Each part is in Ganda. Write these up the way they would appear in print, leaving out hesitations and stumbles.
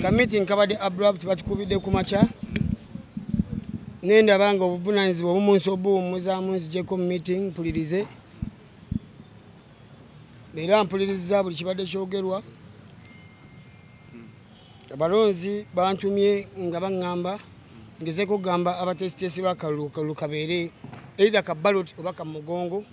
ka meeting kabadde abrupt batukubidde ku makya nenda banga obuvunaanyizibwa obumunsi obuwumuzaamu nzijeko mu meeting mpulirize era mpuliriza buli kibadde kyogerwa abalonzi bantumye nga baŋŋamba ngezeko kugamba abatesitesi b'akalulu kabeere either ka ballot oba ka mugongo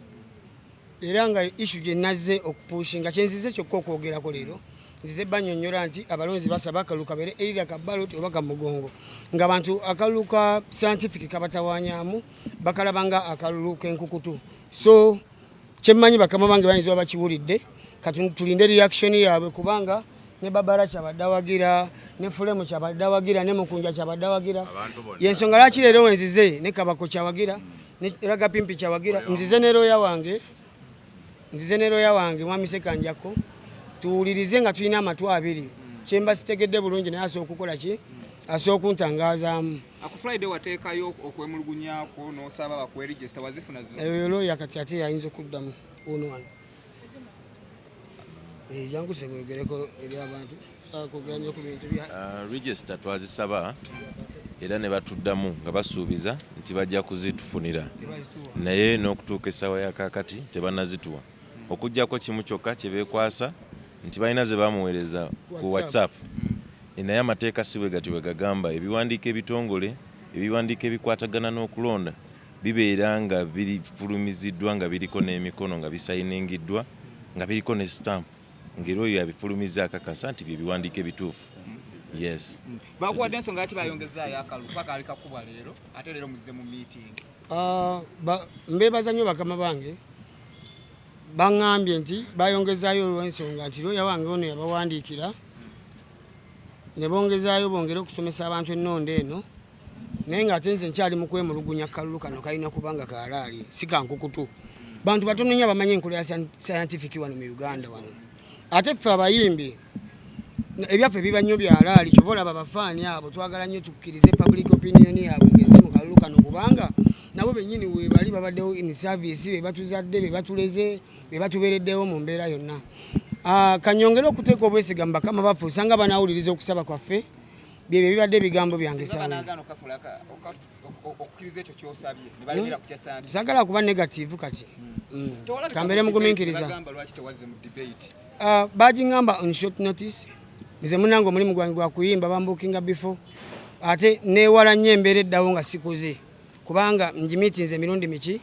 era nga issue gye nazze okupushinga kyenzize kyokka okwogerako leero nzize banyonnyola nti abalonzi basaba akalulu kabeere either ka ballot oba ka mugongo ng'abantu akalulu ka scientific kabatawanyaamu bakalaba nga akalulu k'enkukutu so kyemmanyi bakama bange bayinza bakiwulidde katulinde reaction yaabwe kubanga ne babara kyabadde awagira ne fulemu kyabadde awagira ne mukunja kyabadde awagira yensonga lwaki leero wenzize ne kabako kyawagira ne ragapimpi kyawagira nzize ne looya wange mwami Sekanjako tuwulirize nga tulina amatu abiri kyemba sitegedde bulungi naye asooka okukola ki asooka okuntangazaamu aku Friday wateekayo okwemulugunyako n'osaba bakweregister wazifuna zo eyo looya kati ate yayinza okuddamu ono wano jangu sebwegereko eri abantu akuganya ku bintu bya register twazisaba era ne batuddamu nga basuubiza nti bajja kuzitufunira naye n'okutuuka essaawa ya kaakati tebannazituwa okuggyako kimu kyokka kye beekwasa nti balina ze bamuweereza ku WhatsApp naye amateeka si bwe gati bwe gagamba ebiwandiiko ebitongole ebiwandiiko ebikwatagana n'okulonda bibeera nga bifulumiziddwa nga biriko n'emikono nga bisayiningiddwa nga biriko ne stamp ngero oyo yabifulumiza akakasa nti byebiwandiiko ebituufu yes bakuwadde ensonga ati bayongezaayo akalulu paka ali kakubwa leero ate leero muzze mu meeting mbeebaza nnyo bakama bange baŋŋambye nti bayongezaayo olw'ensonga nti looya wange ono yabawandiikira ne bongezaayo bongere okusomesa abantu ennonda eno naye ng'ate nze nkyali mu kwemulugunya kalulu kano kalina kubanga kaalaali si kankukutu bantu batono nnyo bamanyi enkola ya scientific wano mu Uganda wano ate ffe abayimbi ebyaffe biba nnyo byalaali kyova olaba abafaani abo twagala nnyo tukkirize public opinion yaabwe ngeze mu kalulu kano kubanga nabo bennyini we bali babaddewo in service be batuzadde be batuleze be batubeereddewo mu mbeera yonna kanyongere okuteeka obwesiga mu bakama baffe osanga banawuliriza okusaba kwaffe byebyo bibadde ebigambo byange sagala kuba negative kati kambere mugumiikiriza bagiŋŋamba on short notice nze munange omulimu gwange gwa kuyimba bambukinga before ate neewala nnyo embeera eddawo nga sikoze kubanga njimiitinze emirundi miki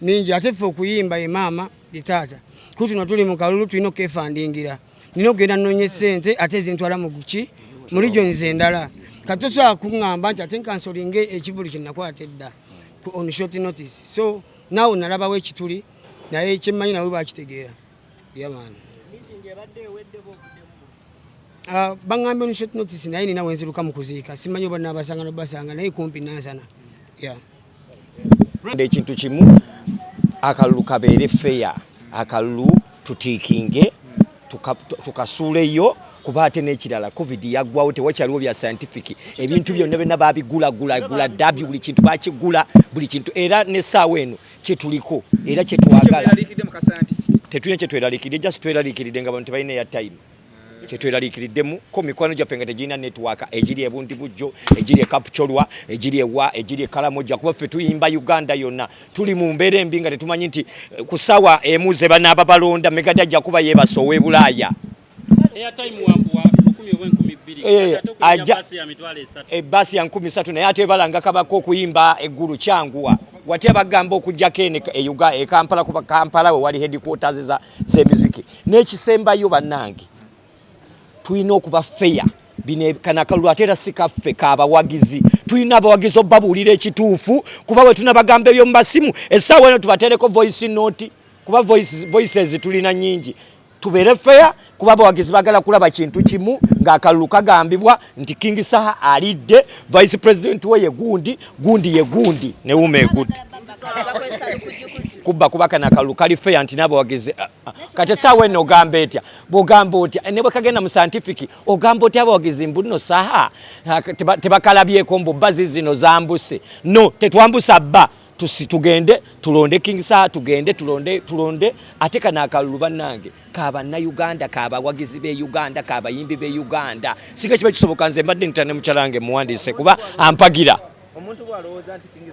mingi ate ffe okuyimba ye maama ye taata kutuno tuli mu kalulu tulina okefandingira nina okugenda nnoonya ssente ate zintwala mu guki mu regions endala kati tosobola kuŋŋamba nti ate nkansolinge ekivulu kye nakwata edda on short notice so naawe nalabawo ekituli naye kyemmanyi nawe bakitegeera yamaani baŋŋambye on short notice naye nina wenziruka mu kuziika simanyi oba nabasanga nobasanga naye kumpi nansana ekintu kimu akalulu kabeere feya akalulu tutiikinge tukasuuleyo kuba ate n'ekirala covid yaggwawo tewakyaliwo bya scientific ebintu byonna byonna babigulagula ddabi buli kintu bakigula buli kintu era n'essaawa eno kyetuliko era kyetwagala tetulina kyetweraliikiridde just tweraliikiridde nga abantu tebalina ya time kyetweraliikiriddemu ko mikwano gyaffe nga tegirina network egiri ebundi bujjo egiri ekapcholwa egiri ewa egiri ekalamoja kuba ffe tuyimba Uganda yonna tuli mu mbeera embi nga tetumanyi nti ku ssaawa emu ze banaaba balonda Megadi ajja kuba yeebasa ow'ebulaaya ebbaasi ya 13 naye ate balanga kabako okuyimba eggulu kyanguwa watya bagamba okujjako e Kampala kuba Kampala we wali headquarters z'emiziki n'ekisembayo bannange tulina okuba feya bino kanakalulu ate era si kaffe k'abawagizi tulina abawagizi obabuulira ekituufu kuba bwe tunabagamba ebyo mu masimu essaawa eno tubateereko voice note kuba voices tulina nnyingi tubeere feya kuba abawagizi bagala kulaba kintu kimu ng'akalulu kagambibwa nti King Saha alidde vice president we ye gundi ye gundi ne wume gundi kuba kana akalulu kali feya nti n'abawagizi kati essaawa eno ogamba etya bw'ogamba otya ne bwe kagenda mu scientific ogamba otya abawagizi mbuno Saha tebakalabyeko mbu bbazi zino zambuse no tetwambusa bba tugende tulonde King Saha tugende tulonde ate kana Akalulu bannange Uganda kaabawagizi be Uganda kaabayimbi be Uganda singa kiba kisoboka nze mbadde ntane muchalange muwandiise kuba ampagira omuntu bwalowooza nti King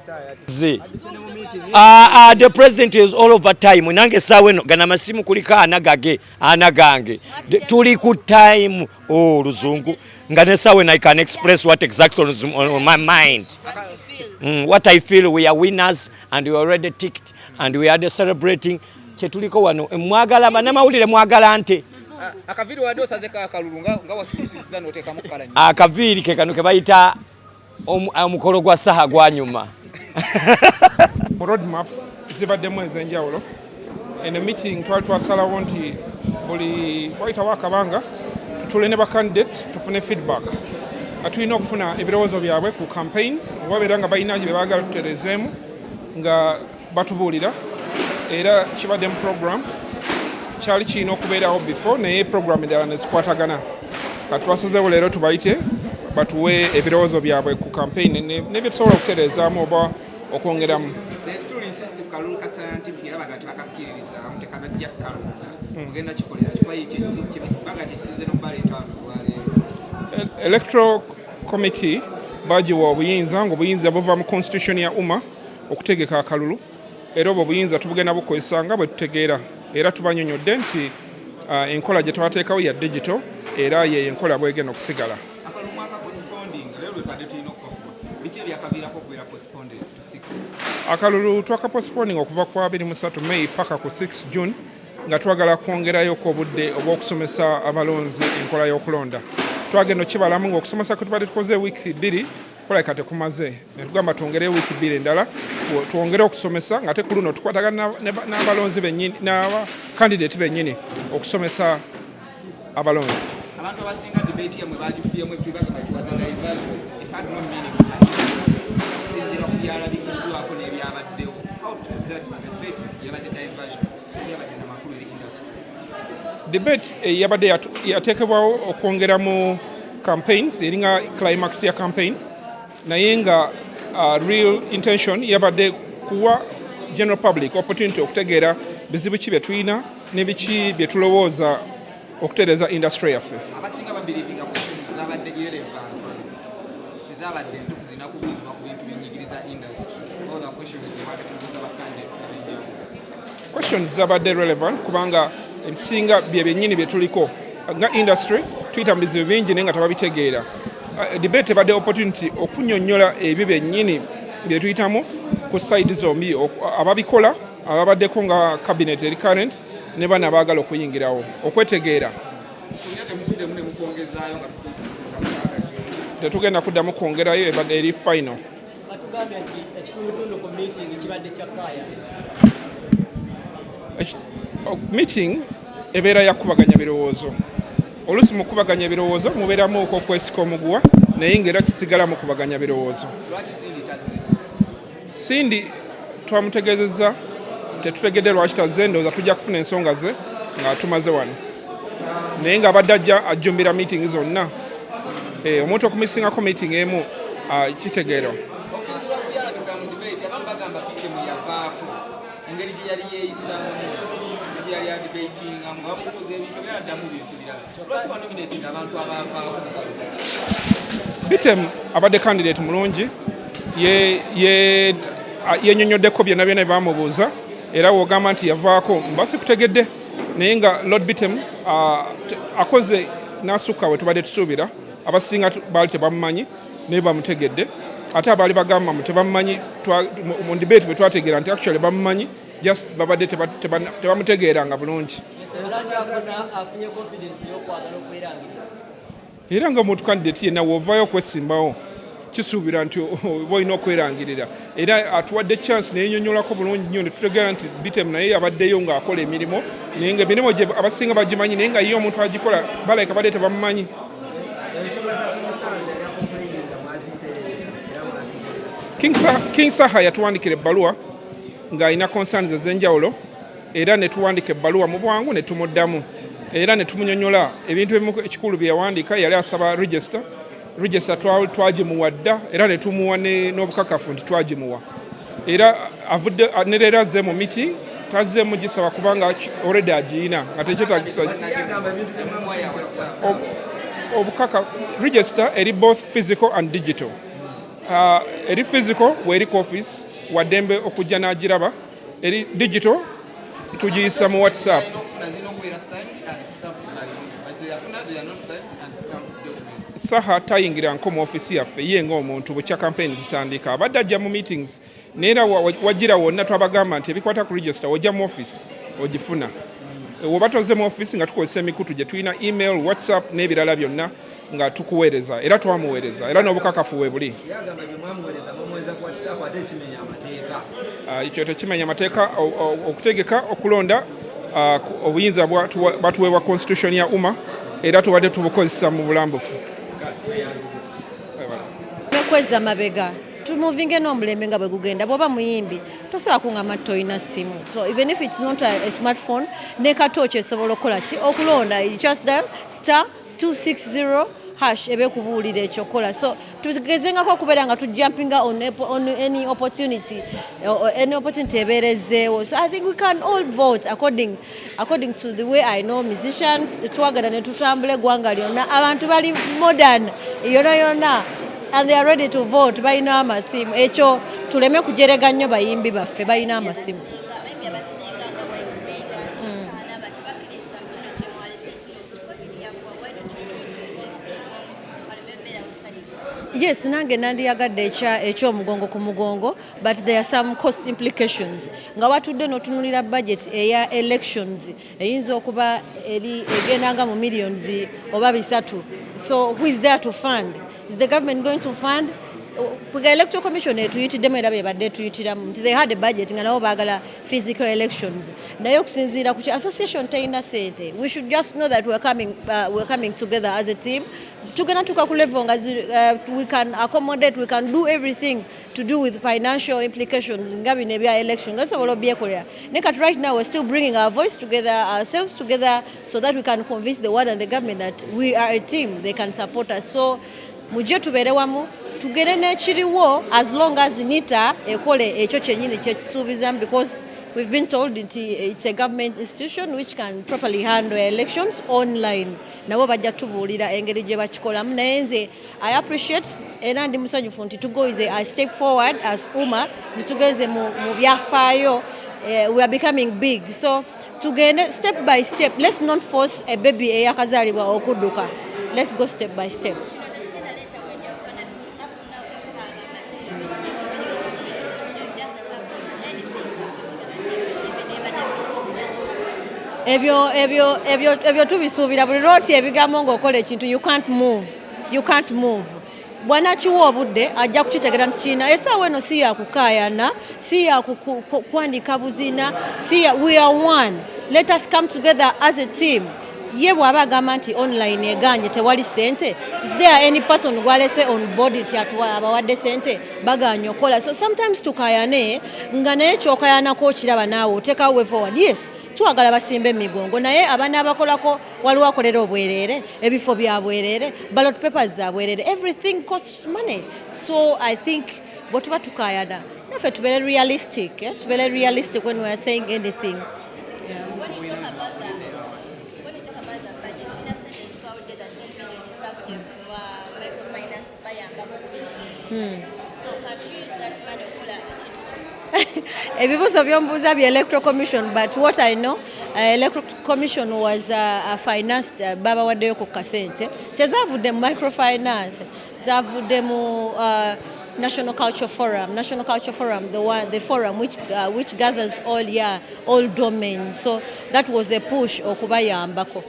Saha the president is all over time nange sawe no gana masimu kuliko anagange tuli ku time luzungu ngane sawe I can express what exactly on my mind. What I feel, we are winners and we are already ticked and we are celebrating. Chetuliko wano mwagala banamawulire mwagala ante akaviri wadi osaze ka Akalulu nga watusiza noteka mukala nyo akaviri ke kanu ke bayita omukolo gwa Saha gwanyuma roadmap zibaddemu ez'enjawulo eno meeting twali twasalawo nti buli wayita wakabanga tutule ne ba candidates tufune feedback atulina okufuna ebirowoozo byabwe ku campaigns wabeera nga balina bye baagala tutereezeemu nga batubuulira era kibadde mu program kyali kirina okubeerawo before naye program endala ne zikwatagana kati twasazeewo leero tubayite batuwe ebirowoozo byabwe ku campaign ne bye tusobola okutereezaamu oba okwongeramu electoral committee bagiwa obuyinza ng'obuyinza buva mu constitution ya umma okutegeka akalulu era obwo obuyinza tubugenda bukozesa nga bwe tutegeera era tubanyonyodde nti enkola gye twateekawo ya digital era ye enkola bwegenda okusigala akalulu twakapostponing okuva ku 23 May paka ku 6 June nga twagala kwongerayo ku obudde obw'okusomesa abalonzi enkola y'okulonda twagenda okibalamu ng'okusomesa kwe tubadde tukoze wiiki 2 kulabika tekumaze ne tugamba twongereyo wiiki 2 endala twongere okusomesa nga ate ku luno tukwatagana n'abalonzi bennyini n'abakandidate bennyini okusomesa abalonzi abantu abasinga debate yamwe bagibyemu ebibaga bayituwaza diversion it had no meaning okusinziira ku byalabikiddwako n'ebyabaddewo how is that debate yabadde diversion yabadde n'amakulu eri industry debate yabadde yateekebwawo okwongeramu campaigns eringa climax ya campaign naye nga real intention yabadde kuwa general public opportunity okutegeera bizibu ki bye tulina n'ebiki bye tulowooza okutereeza industry yaffe abasinga babirivinga questions zabadde irrelevance tezabadde ntufu zinakubuuzibwa ku bintu binyigiriza industry all the questions zibadde kubuuza ba candidates n'ebyenjawulo questions zabadde relevant kubanga ebisinga bye byennyini bye tuliko nga industry tuyita mu bizibu bingi naye nga tebabitegeera debate ebadde opportunity okunnyonnyola ebyo byennyini bye tuyitamu ku side zombi ababikola ababaddeko nga cabinet eri current ne bana baagala okuyingirawo okwetegeera tetugenda kuddamu kwongerayo ebadde eri final meeting ebeera yakubaganya birowoozo oluusi mu kubaganya ebirowoozo mubeeramu okwokwesika omuguwa naye ngaera kisigala mu kubaganya birowoozo Sindi twamutegeezezza tetutegedde lwaki tazze ndowooza tujja kufuna ensonga ze nga tumaze wano naye ng'abadde ajjumbira meeting zonna omuntu okumisingako meeting emu kitegeerwa okusinziira ku byalabika mu debate abamu bagamba pitemu yavaako engeri gye yali yeeyisamu gye yali adebatinga nga bamubuuza ebintu byaddamu bintu birala lwaki wanominating abantu abaavaako pitemu abadde candidate mulungi yenyonyoddeko byonna byonna bye bamubuuza era wogamba nti yavaako mbasi kutegedde naye nga Lord Bitem akoze n'asukka we tubadde tusuubira abasinga baali tebamumanyi naye bamutegedde ate abaali bagamba tebamumanyi mu debate bwe twategeera nti actually bamumanyi just babadde tebamutegeeranga bulungi era nga omuntu candidate yenna woovayo okwesimbawo kisuubira nti oba olina okwerangirira era atuwadde chance neyenyonyolako bulungi nnyo ne tutegeera nti Bitem naye abaddeyo ng'akola emirimu naye nga emirimu gye abasinga bagimanyi naye nga ye omuntu agikola balayika badde tebamumanyi King Saha yatuwandikira ebbaluwa ng'alina concerns ez'enjawulo era ne tuwandika ebbaluwa mu bwangu ne tumuddamu era ne tumunyonyola ebintu ebimu ekikulu bye yawandiika yali asaba register twagimuwa dda era ne tumuwa n'obukakafu nti twagimuwa era avudde ne leero azze mu meeting tazzeemu gisaba kubanga already agiina nga tekyetagisa obukaka register eri both physical and digital. Eri physical weeri ku office waddembe okujja n'agiraba, eri digital tugiyisa mu WhatsApp. Saha tayingira nko mu ofisi yaffe ye ng'omuntu bukya campaign zitandika abadde ajja mu meetings neera wagira wonna twabagamba nti ebikwata ku register ojja mu office ogifuna. Woba toze mu office nga tukozesa emikutu gye tulina email, WhatsApp n'ebirala byonna nga tukuweereza era twamuweereza era n'obukakafu we buli. Ekyo tekimenya amateeka okutegeka okulonda obuyinza batuweebwa constitution ya umma era tubadde tubukozesa mu bulambufu. Kweza mabega tumuvinge n'omulembe nga bwe gugenda bw'oba muyimbi tosobola kungamba nti toyina simu, so even if it's not a smartphone ne katooki esobola okukola ki okulonda, you just dial *260# ebekubuulira ekyokola. So tugezengako okubeera nga tujumpinga on any opportunity ebeerezeewo. So I think we can all vote according to the way I know musicians twagala ne tutambula eggwanga lyonna abantu bali modern yonna and they are ready to vote balina amasimu. Ekyo tuleme kujerega nnyo bayimbi baffe balina amasimu. Yes, nange nandiyagadde ekyomugongo ku mugongo, but there are some cost implications. Nga watudde n'otunulira budget eya elections eyinza okuba egendanga mu millions oba bisatu. So who is there to fund? Is the government going to fund? Kuga electoral commission tuyitiddemu era bebadde tuyitiramu nti they had a budget nga nabo baagala physical elections. Naye okusinziira ku association teyina sente. We should just know that we're coming together as a team. Tugenda tuka ku level nga we can accommodate, we can do everything to do with financial implications nga bino ebya election gasobola obyekolera. Nekat right now we're still bringing our voice together, ourselves together, so that we can convince the world and the government that we are a team, they can support us. So mujje tubeere wamu tugere n'ekiriwo as long as NITA ekole ekyo kyennyini kyekisuubizamu, because we've been told it's a government institution which can properly handle elections online. Nabo bajja tubuulira engeri gye bakikolamu. Naye nze I appreciate era ndi musanyufu nti to go is a step forward as UMA tugeze mu byafaayo. We are becoming big, so tugende step by step. Let's not force a baby eyakazaalibwa okudduka. Let's go step by step. Ebyo tubisuubira buli lwoti ebigambo ng'okola ekintu you can't move. Bwana kiwa obudde ajja kukitegera nti kina essaawa eno si yakukaayana, si yakukwandika buzina, we are one. Let us come together as a team. Ye bw'aba agamba nti online eganye tewali sente, is there any person gwalese on board nti abawadde sente baganya okola? So sometimes tukayane nga naye kyokayanako kiraba naawe otekawo way forward. Yes, twagala basimbe emigongo naye abaana abakolako waliwo akolera obwereere, ebifo bya bwereere, ballot papers za bwereere, everything costs money. So I think bwe tuba tukayana naffe tubeere realistic, tubeere realistic when we are saying anything. Yeah. So can't you use that money to Ebibuuzo by'ombuuza bya electoral commission, but what I know, electoral commission was financed babawaddeyo ku kasente tezavudde mu microfinance, zavudde mu National Culture Forum, the forum which gathers all domains. So that was a push okubayambako.